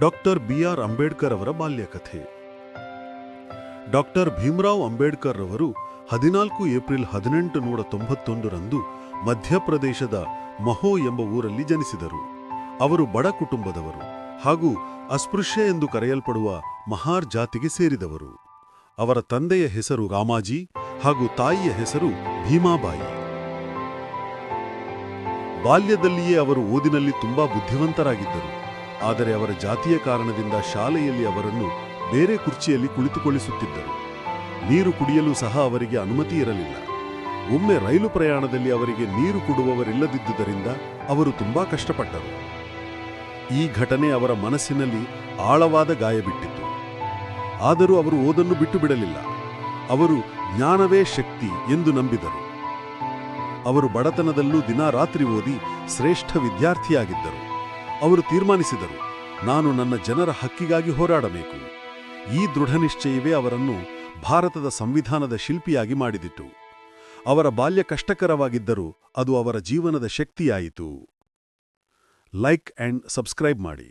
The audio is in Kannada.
Doctor B R. ಅಂಬೇಡ್ಕರ್ ಅವರ ಬಾಲ್ಯಕಥೆ. ಡಾಕ್ಟರ್ ಭೀಮರಾವ್ ಅಂಬೇಡ್ಕರ್ ರವರು 14 ಏಪ್ರಿಲ್ 1891ರಂದು ಮಧ್ಯಪ್ರದೇಶದ ಮಹೋ ಎಂಬ ಊರಲ್ಲಿ ಜನಿಸಿದರು. ಅವರು ಬಡ ಕುಟುಂಬದವರು ಹಾಗೂ ಅಸ್ಪೃಶ್ಯ ಎಂದು ಕರೆಯಲ್ಪಡುವ ಮಹಾರ್ ಜಾತಿಗೆ ಸೇರಿದವರು. ಅವರ ತಂದೆಯ ಹೆಸರು ರಾಮಾಜಿ ಹಾಗೂ ತಾಯಿಯ ಹೆಸರು ಭೀಮಾಬಾಯಿ. ಬಾಲ್ಯದಲ್ಲಿಯೇ ಅವರು ಓದಿನಲ್ಲಿ ತುಂಬಾ ಬುದ್ಧಿವಂತರಾಗಿದ್ದರು. ಆದರೆ ಅವರ ಜಾತಿಯ ಕಾರಣದಿಂದ ಶಾಲೆಯಲ್ಲಿ ಅವರನ್ನು ಬೇರೆ ಕುರ್ಚಿಯಲ್ಲಿ ಕುಳಿತುಕೊಳ್ಳಿಸುತ್ತಿದ್ದರು. ನೀರು ಕುಡಿಯಲು ಸಹ ಅವರಿಗೆ ಅನುಮತಿ ಇರಲಿಲ್ಲ. ಒಮ್ಮೆ ರೈಲು ಪ್ರಯಾಣದಲ್ಲಿ ಅವರಿಗೆ ನೀರು ಕೊಡುವವರಿಲ್ಲದಿದ್ದುದರಿಂದ ಅವರು ತುಂಬಾ ಕಷ್ಟಪಟ್ಟರು. ಈ ಘಟನೆ ಅವರ ಮನಸ್ಸಿನಲ್ಲಿ ಆಳವಾದ ಗಾಯ ಬಿಟ್ಟಿತು. ಆದರೂ ಅವರು ಓದನ್ನು ಬಿಟ್ಟು ಬಿಡಲಿಲ್ಲ. ಅವರು ಜ್ಞಾನವೇ ಶಕ್ತಿ ಎಂದು ನಂಬಿದರು. ಅವರು ಬಡತನದಲ್ಲೂ ದಿನಾರಾತ್ರಿ ಓದಿ ಶ್ರೇಷ್ಠ ವಿದ್ಯಾರ್ಥಿಯಾಗಿದ್ದರು. ಅವರು ತೀರ್ಮಾನಿಸಿದರು, ನಾನು ನನ್ನ ಜನರ ಹಕ್ಕಿಗಾಗಿ ಹೋರಾಡಬೇಕು. ಈ ದೃಢನಿಶ್ಚಯವೇ ಅವರನ್ನು ಭಾರತದ ಸಂವಿಧಾನದ ಶಿಲ್ಪಿಯಾಗಿ ಮಾಡಿದಿತ್ತು. ಅವರ ಬಾಲ್ಯ ಕಷ್ಟಕರವಾಗಿದ್ದರೂ ಅದು ಅವರ ಜೀವನದ ಶಕ್ತಿಯಾಯಿತು. ಲೈಕ್ ಆ್ಯಂಡ್ ಸಬ್ಸ್ಕ್ರೈಬ್ ಮಾಡಿ.